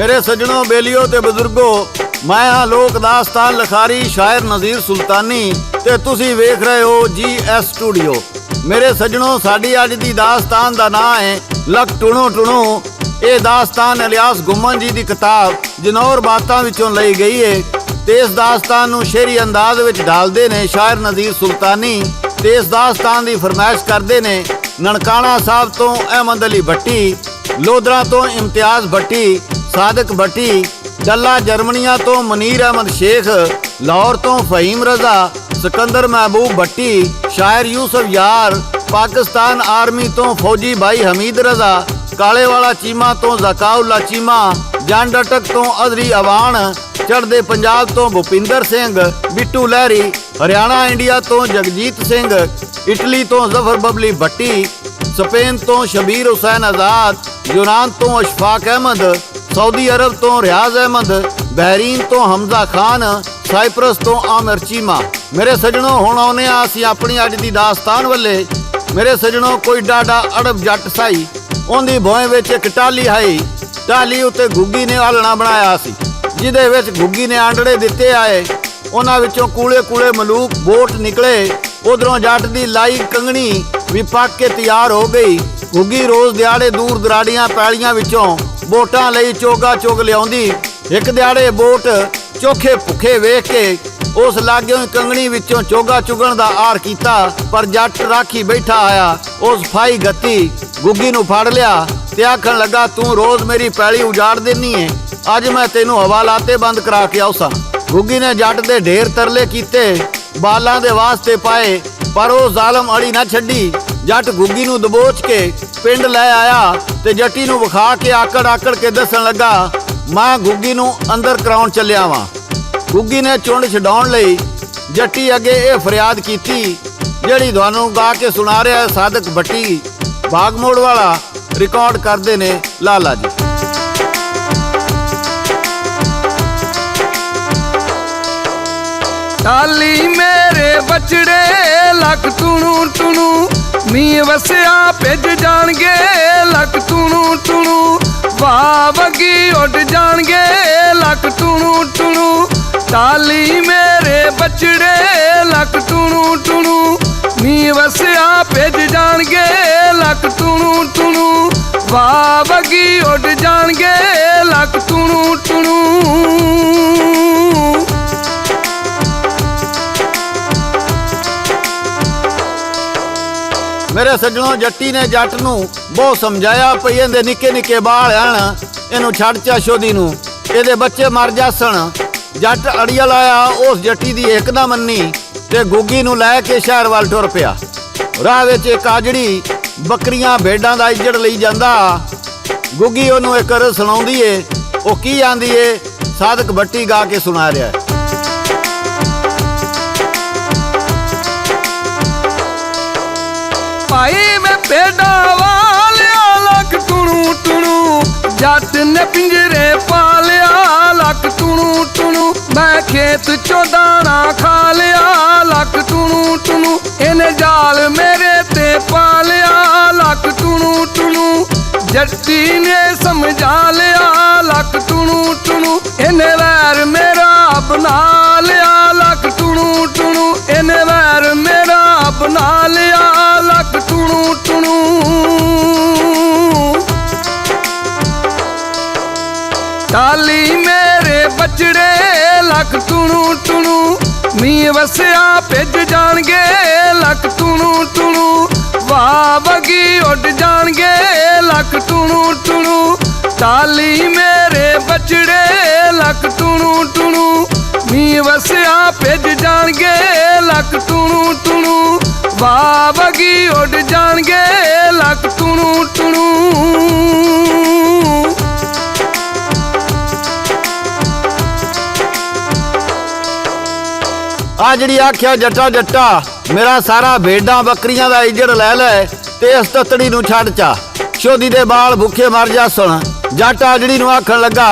मेरे सजनों बेलियो ते बुजुर्गो, मैं हाँ लोक दास्तान लिखारी शायर नज़ीर सुल्तानी ते तुसी वेख रहे हो GS स्टूडियो। मेरे सजनों, साडी अज दी दास्तान दा नाम है लक टुणो टुणो। ये दास्तान इलियास गुम्मन जी दी किताब जनौर बातां विचों लई गई है ते इस दास्तान नूं शेरी अंदाज विच ढालदे ने शायर नज़ीर सुल्तानी ते इस दास्तान दी फरमाइश करदे ने ननकाना साहब तो अहमद अली भट्टी, लोधरा तो इम्तियाज भट्टी, सादिक भट्टी, डल्ला जर्मनिया तो मनीर अहमद शेख, लाहौर तो फहीम रजा, सिकंदर महबूब भट्टी, शायर यूसुफ यार, पाकिस्तान आर्मी तो फौजी भाई हमीद रजा, काले वाला चीमा तो जकाउल्ला चीमा, जान डटक तो अजरी अवान, चढ़दे पंजाब तो भुपिंदर सिंह, बिट्टू लहरी, हरियाणा इंडिया तो जगजीत सिंह, इटली तो जफर बबली भट्टी, स्पेन तो शबीर हुसैन आज़ाद, यूनान तो अशफाक अहमद, सऊदी अरब तो रियाज अहमद, बहरीन तो हमजा खान, साइप्रस तो आमिर चीमा। मेरे सजनों, हुण आउने असीं अपनी अज दी दास्तान वल्ले। मेरे सजनों, कोई डाडा अड़ब जट साई, उहदी भोए विच इक टाली आई। टाली उत्ते गुग्गी ने आलना बनाया सी, जिहदे विच गुग्गी ने आंडड़े दिते आए। उन्हां विचों कूले कूले मलूक बोट निकले। उधरों जट दी लाई कंगणी भी पक के तैयार हो गई। गुग्गी रोज़ दिहाड़े दूर दराड़ियां पैलियां विचों बोटां लई चोगा चुग लियाउंदी। एक दिहाड़े बोट चोखे भुखे वेख के उस लागे कंगणी विचों चोगा चुगण दा आर कीता, पर जट राखी बैठा आया उस फाई गत्ती गुग्गी नूं फड़ लिया ते आखण लगा, तू रोज़ मेरी पैली उजाड़ देनी है, अज मैं तेनू हवालाते बंद करा के आउसां। गुग्गी ने जट दे ढेर तरले कीते, बालां दे वास्ते पाए, पर वो जालम अड़ी ना छड्डी। जट गुग्गी नूं दबोच के पिंड लै आया ते जट्टी नूं विखा के आकड़ आकड़ के दसन लगा, मैं गुग्गी नूं अंदर कराउण चलिया वां। गुग्गी ने चुंड छडाउण लई जट्टी अगे ये फरियाद कीती, जिहड़ी तुहानूं गा के सुना रहा है सादिक भट्टी, बागमोड़ वाला। रिकॉर्ड करदे ने लाला जी। टाली मेरे बचड़े लक टुणू टुणू, मी वसिया भिज जाणगे लक टुणू टुणू, वाह वगी उड जाणगे लक टुणू टुणू। टाली मेरे बचड़े लक टुणू टुणू, मी वसिया भिज जाणगे लक टुणू टुणू, वाह वगी उड जाणगे लक टुणू टुणू। मेरे सज्जनों, जट्टी ने जट नूं बहुत समझाया भई इहदे निक्के निक्के बाल हन, इहनूं छड्ड चा शोधी नूं, इहदे बच्चे मर जासन। जट अड़ियल आया, उस जट्टी दी एक ना मन्नी ते गुग्गी नूं लै के शहर वाल टुर पिया। राह विच इक आजड़ी बकरियां भेडां दा इज्जड़ लई जांदा। गुग्गी ओनूं इक रस सुणाउंदी ए, ओ की आंदी ए सादिक भट्टी गा के सुणा रिहा है। भाई मैं भेडा वालिया लक टुणू टुणू, जट ने पिंजरे पालिया लक टुणू टुणू, मैं खेत चो दाना खा लिया लक टुणू टुणू, इन्हें जाल मेरे ते पालिया लक टुणू टुणू, जट्टी ने समझा लिया लक टुणू टुणू, इन्हें वैर मेरा बना लिया लक टुणू टुणू, इन्हें वैर मेरा बना लिया लक टुणू टुणू। टाली मेरे बचड़े लक टुणू टुणू, मी वसिया भिज जाणगे लक टुणू टुणू, वाह वगी उड जाणगे लक टुणू टुणू। टाली मेरे बचड़े लक टुणू टुणू, मी वसिया भिज जाणगे लक टुणू टुणू, वाह वगी उड जाणगे लक टुणू टुणू। आ जिहड़ी आख्या जट्टा जट्टा, मेरा सारा भेडां बकरियां दा इज्जड़ लै लै ते इस ततड़ी नूं छड्ड चा, शोधी दे बाल भुखे मर जासन। जट आजड़ी नूं आखण लगा,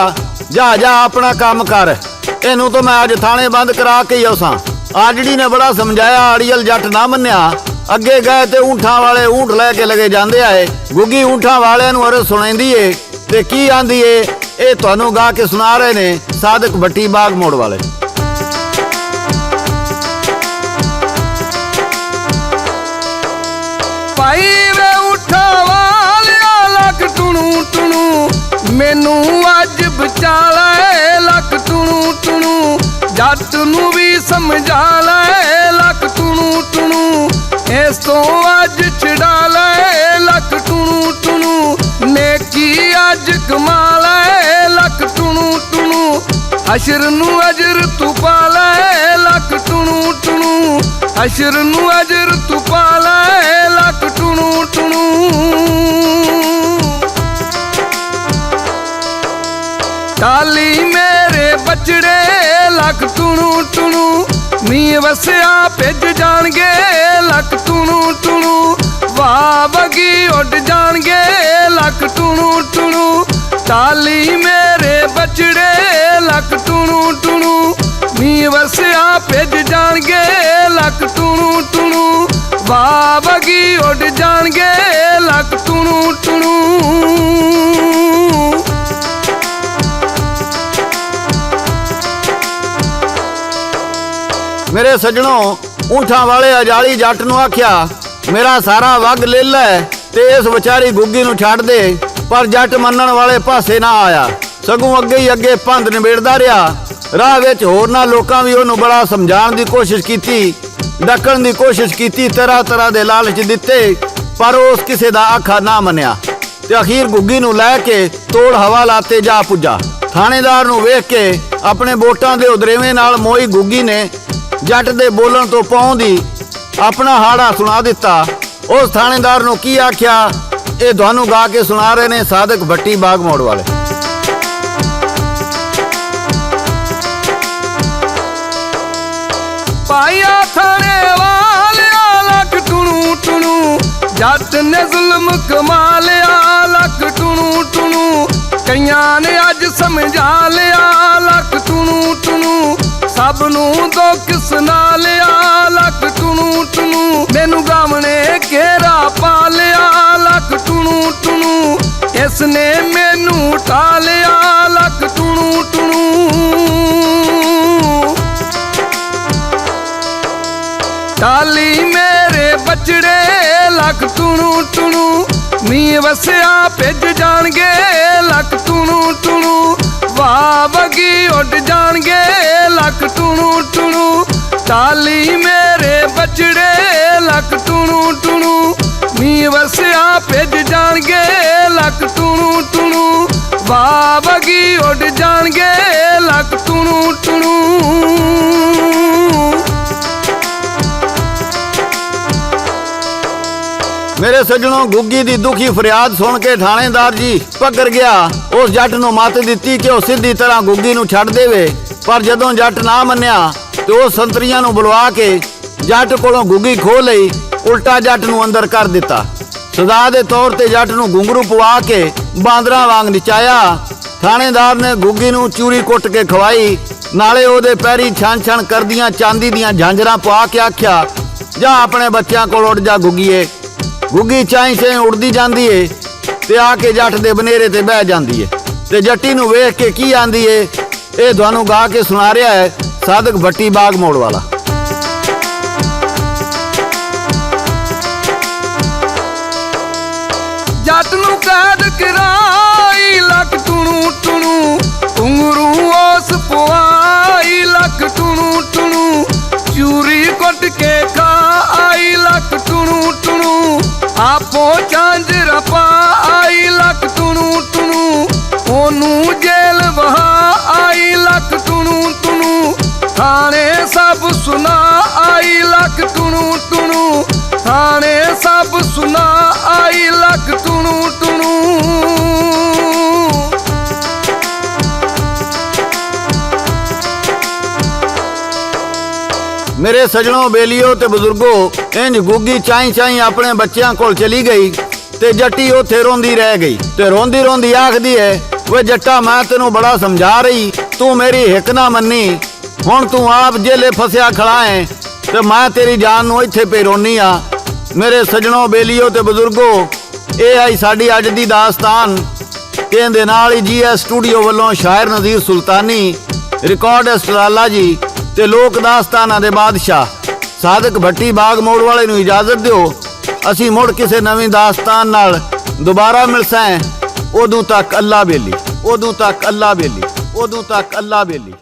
जा जा अपना काम कर, इनू तो मैं अज थाने बंद करा के ही आसां। आजड़ी ने बड़ा समझाया, अड़ियल जट ना मन्निया। अगे गए ते ऊंठां वाले ऊंठ लैके लगे जांदे आए। गुग्गी ऊंठां वाले नूं अरज सुणांदी ए ते की आंदी ए, ਇਹ ਤੁਹਾਨੂੰ ਗਾ ਕੇ ਸੁਣਾ ਰਹੇ ਨੇ ਸਾਦਕ ਭੱਟੀ ਬਾਗ ਮੋੜ ਵਾਲੇ। ਭਾਈ ਵੇ ਉਠਾ ਵਾਲਿਆ ਲੱਕ ਟੁਣੂ ਟੁਣੂ, ਮੈਨੂੰ ਅੱਜ ਬਚਾ ਲੈ ਲੱਕ ਟੁਣੂ ਟੁਣੂ, ਜੱਟ ਨੂੰ ਵੀ ਸਮਝਾ ਲੈ ਲੱਕ ਟੁਣੂ ਟੁਣੂ, ਇਸ ਤੋਂ ਅੱਜ ਛਡਾ ਲੈ ਲੱਕ ਟੁਣੂ ਟੁਣੂ, ਨੇਕੀ ਅੱਜ ਕਮਾ ਲੈ ਲੱਕ ਟੁਣੂ ਟੁਣੂ, ਅਸ਼ਰ ਨੂੰ ਅਜਰ ਤੂੰ ਪਾ ਲੈ ਲੱਕ ਟੁਣੂ ਟੁਣੂ, ਅਸ਼ਰ ਨੂੰ ਅਜਰ ਤੂੰ ਪਾ ਲੈ ਲੱਕ ਟੁਣੂ ਟੁਣੂ। ਕਾਲੀ ਮੇਰੇ ਬਚੜੇ ਲੱਕ ਟੁਣੂ ਟੁਣੂ, ਮੀਂਹ ਵਸਿਆ ਭਿੱਜ ਜਾਣਗੇ ਲੱਕ ਟੁਣੂ ਟੁਣੂ, ਵਾਹ ਵਗੀ ਉੱਡ ਜਾਣਗੇ ਲੱਕ ਟੁਣੂ ਟੁਣੂ, ਕਾਲੀ ਮੇਰੇ ਬਚੜੇ ਲੱਕ ਟੁਣੂ ਟੁਣੂ, ਮੀਂਹ ਵਸਿਆ ਭਿੱਜ ਜਾਣਗੇ ਲੱਕ ਟੁਣੂ ਟੁਣੂ, ਵਾਹ ਵਗੀ ਉੱਡ ਜਾਣਗੇ ਲੱਕ ਟੁਣੂ ਟੁਣੂ। ਮੇਰੇ ਸੱਜਣੋ, ਊਂਠਾਂ ਵਾਲੇ ਅਜਾਲੀ ਜੱਟ ਨੂੰ ਆਖਿਆ ਮੇਰਾ ਸਾਰਾ ਵਗ ਲੈ ਲੈ ਤੇ ਇਸ ਵਿਚਾਰੀ ਗੁੱਗੀ ਨੂੰ ਛੱਡ ਦੇ, ਪਰ ਜੱਟ ਮੰਨਣ ਵਾਲੇ ਪਾਸੇ ਨਾ ਆਇਆ, ਸਗੋਂ ਅੱਗੇ ਹੀ ਅੱਗੇ ਪੰਧ ਨਿਬੇੜਦਾ ਰਿਹਾ। ਰਾਹ ਵਿੱਚ ਹੋਰਨਾਂ ਲੋਕਾਂ ਵੀ ਉਹਨੂੰ ਬੜਾ ਸਮਝਾਉਣ ਦੀ ਕੋਸ਼ਿਸ਼ ਕੀਤੀ, ਡੱਕਣ ਦੀ ਕੋਸ਼ਿਸ਼ ਕੀਤੀ, ਤਰ੍ਹਾਂ ਤਰ੍ਹਾਂ ਦੇ ਲਾਲਚ ਦਿੱਤੇ, ਪਰ ਉਸ ਕਿਸੇ ਦਾ ਆਖਾ ਨਾ ਮੰਨਿਆ ਤੇ ਅਖੀਰ ਗੁੱਗੀ ਨੂੰ ਲੈ ਕੇ ਤੋੜ ਹਵਾ ਲਾਤੇ ਜਾ ਪੁੱਜਾ। ਥਾਣੇਦਾਰ ਨੂੰ ਵੇਖ ਕੇ ਆਪਣੇ ਵੋਟਾਂ ਦੇ ਉਦਰੇਵੇਂ ਨਾਲ ਮੋਈ ਗੁੱਗੀ ਨੇ ਜੱਟ ਦੇ ਬੋਲਣ ਤੋਂ ਪਹੁੰਚਦੀ ਆਪਣਾ ਹਾੜਾ ਸੁਣਾ ਦਿੱਤਾ। ਉਸ ਥਾਣੇਦਾਰ ਨੂੰ ਕੀ ਆਖਿਆ ਇਹ ਤੁਹਾਨੂੰ ਗਾ ਕੇ ਸੁਣਾ ਰਹੇ ਨੇ ਸਾਦਕ ਭੱਟੀ ਬਾਗ ਮੋੜ ਵਾਲੇ। ਪਾਇਆ ਥਾਣੇ ਵਾਲਿਆ ਲੱਕ ਟੁਣੂ ਟੁਣੂ, ਜੱਟ ਨੇ ਜ਼ੁਲਮ ਕਮਾ ਲਿਆ ਲੱਕ ਟੁਣੂ ਟੁਣੂ, ਕਈਆਂ ਨੇ ਅੱਜ ਸਮਝਾ ਲਿਆ ਲੱਕ ਟੁਣੂ ਟੁਣੂ, ਸਭ ਨੂੰ ਦੁੱਖ ਸੁਣਾ ਲਿਆ ਲੱਕ ਟੁਣੂ ਟੁਣੂ, ਮੈਨੂੰ ਗਾਵਣੇ ਘੇਰਾ ਪਾ ਲਿਆ ਲੱਕ ਟੁਣੂ ਟੁਣੂ, ਇਸ ਨੇ ਮੈਨੂੰ ਉਠਾ ਲਿਆ ਲੱਕ ਟੁਣੂ ਟੁਣੂ। ਕਾਲੀ ਮੇਰੇ ਬਚੜੇ ਲੱਕ ਟੁਣੂ ਟੁਣੂ, ਮੀਂਹ ਵਸਿਆ ਭਿੱਜ ਜਾਣਗੇ ਲੱਕ ਟੁਣੂ ਟੁਣੂ, ਵਾਹ ਵਗੀ ਉੱਡ ਜਾਣਗੇ ਲੱਕ ਟੁਣੂ ਟੁਣੂ, ਕਾਲੀ ਮੇਰੇ ਬਚੜੇ ਲੱਕ ਟੁਣੂ ਟੁਣੂ, ਮੀਂਹ ਵਸਿਆ ਭਿੱਜ ਜਾਣਗੇ ਲੱਕ ਟੁਣੂ ਟੁਣੂ, ਵਾਹ ਵਗੀ ਉੱਡ ਜਾਣਗੇ ਲੱਕ ਟੁਣੂ ਟੁਣੂ। ਮੇਰੇ ਸੱਜਣੋਂ, ਗੁੱਗੀ ਦੀ ਦੁਖੀ ਫਰਿਆਦ ਸੁਣ ਕੇ ਥਾਣੇਦਾਰ ਜੀ ਪਕੜ ਗਿਆ। ਉਸ ਜੱਟ ਨੂੰ ਮੱਤ ਦਿੱਤੀ ਕਿ ਉਹ ਸਿੱਧੀ ਤਰ੍ਹਾਂ ਗੁੱਗੀ ਨੂੰ ਛੱਡ ਦੇਵੇ, ਪਰ ਜਦੋਂ ਜੱਟ ਨਾ ਮੰਨਿਆ ਤੇ ਉਹ ਸੰਤਰੀਆਂ ਨੂੰ ਬੁਲਵਾ ਕੇ ਜੱਟ ਕੋਲੋਂ ਗੁੱਗੀ ਖੋਹ ਲਈ, ਉਲਟਾ ਜੱਟ ਨੂੰ ਅੰਦਰ ਕਰ ਦਿੱਤਾ। ਸਜ਼ਾ ਦੇ ਤੌਰ ਤੇ ਜੱਟ ਨੂੰ ਘੁੰਗਰੂ ਪਵਾ ਕੇ ਬਾਂਦਰਾਂ ਵਾਂਗ ਨਚਾਇਆ। ਥਾਣੇਦਾਰ ਨੇ ਗੁੱਗੀ ਨੂੰ ਚੂਰੀ ਕੁੱਟ ਕੇ ਖਵਾਈ, ਨਾਲੇ ਉਹਦੇ ਪੈਰੀ ਛਣ ਛਣ ਕਰਦੀਆਂ ਚਾਂਦੀ ਦੀਆਂ ਝਾਂਜਰਾਂ ਪਵਾ ਕੇ ਆਖਿਆ ਜਾ ਆਪਣੇ ਬੱਚਿਆਂ ਕੋਲ ਉੱਡ ਜਾ ਗੁੱਗੀਏ। ਗੁੱਗੀ ਚਾਈ ਚਾਈ ਉੜਦੀ ਜਾਂਦੀ ਏ ਤੇ ਆ ਕੇ ਜੱਟ ਦੇ ਬਨੇਰੇ ਤੇ ਬਹਿ ਜਾਂਦੀ ਏ ਤੇ ਜੱਟੀ ਨੂੰ ਵੇਖ ਕੇ ਕੀ ਆਂਦੀ ਏ ਇਹ ਤੁਹਾਨੂੰ ਗਾ ਕੇ ਸੁਣਾ ਰਿਹਾ ਹੈ ਸਾਦਕ ਭੱਟੀ ਬਾਗ ਮੋੜ ਵਾਲਾ। ਜੱਟ ਨੂੰ ਕੈਦ ਕਰਾਈ ਲੱਕ ਟੁਣੂ ਟੁਣੂ, ਘੁੰਗਰੂ ਉਸ ਪਵਾਈ ਲੱਕ ਟੁਣੂ ਟੁਣੂ, ਚੂਰੀ ਕੁੱਟ ਕੇ ਖਾ ਆਈ ਲੱਕ ਟੁਣੂ ਟੁਣੂ, ਆਪੋ ਝਾਂਜਰਾਂ ਪਾ ਆਈ ਲੱਕ ਟੁਣੂ ਟੁਣੂ, ਉਹਨੂੰ ਜੇਲ੍ਹ ਵਹਾ ਆਈ ਲੱਕ ਟੁਣੂ ਟੁਣੂ, ਥਾਣੇ ਸਭ ਸੁਣਾ ਆਈ ਲੱਕ ਟੁਣੂ ਟੁਣੂ, ਥਾਣੇ ਸਭ ਸੁਣਾ ਆਈ ਲੱਕ ਟੁਣੂ ਟੁਣੂ। ਮੇਰੇ ਸਜਣੋਂ, ਬੇਲੀਓ ਤੇ ਬਜ਼ੁਰਗੋ, ਇੰਜ ਗੁੱਗੀ ਚਾਈ ਚਾਈ ਆਪਣੇ ਬੱਚਿਆਂ ਕੋਲ ਚਲੀ ਗਈ ਤੇ ਜੱਟੀ ਉੱਥੇ ਰੋਂਦੀ ਰਹਿ ਗਈ ਤੇ ਰੋਂਦੀ ਰੋਂਦੀ ਆਖਦੀ ਹੈ ਵੇ ਜੱਟਾ, ਮੈਂ ਤੈਨੂੰ ਬੜਾ ਸਮਝਾ ਰਹੀ, ਤੂੰ ਮੇਰੀ ਹਿੱਕ ਨਾ ਮੰਨੀ, ਹੁਣ ਤੂੰ ਆਪ ਜੇਲੇ ਫਸਿਆ ਖੜਾ ਹੈ ਤੇ ਮੈਂ ਤੇਰੀ ਜਾਨ ਨੂੰ ਇੱਥੇ ਪੇ ਰੋਨੀ ਆ। ਮੇਰੇ ਸਜਣੋਂ, ਬੇਲੀਓ ਤੇ ਬਜ਼ੁਰਗੋ, ਇਹ ਆਈ ਸਾਡੀ ਅੱਜ ਦੀ ਦਾਸਤਾਨ ਤੇ ਇਹਦੇ ਨਾਲ ਹੀ GS ਸਟੂਡੀਓ ਵੱਲੋਂ ਸ਼ਾਇਰ ਨਜ਼ੀਰ ਸੁਲਤਾਨੀ, ਰਿਕਾਰਡਿਸਟ ਲਾਲਾ ਜੀ ਤੇ ਲੋਕ ਦਾਸਤਾਨਾਂ ਦੇ ਬਾਦਸ਼ਾਹ ਸਾਦਕ ਭੱਟੀ ਬਾਗ ਮੋੜ ਵਾਲੇ ਨੂੰ ਇਜਾਜ਼ਤ ਦਿਓ। ਅਸੀਂ ਮੁੜ ਕਿਸੇ ਨਵੀਂ ਦਾਸਤਾਨ ਨਾਲ ਦੁਬਾਰਾ ਮਿਲਸਾਂ। ਉਦੋਂ ਤੱਕ ਅੱਲਾ ਬੇਲੀ, ਉਦੋਂ ਤੱਕ ਅੱਲਾ ਬੇਲੀ, ਉਦੋਂ ਤੱਕ ਅੱਲਾ ਬੇਲੀ।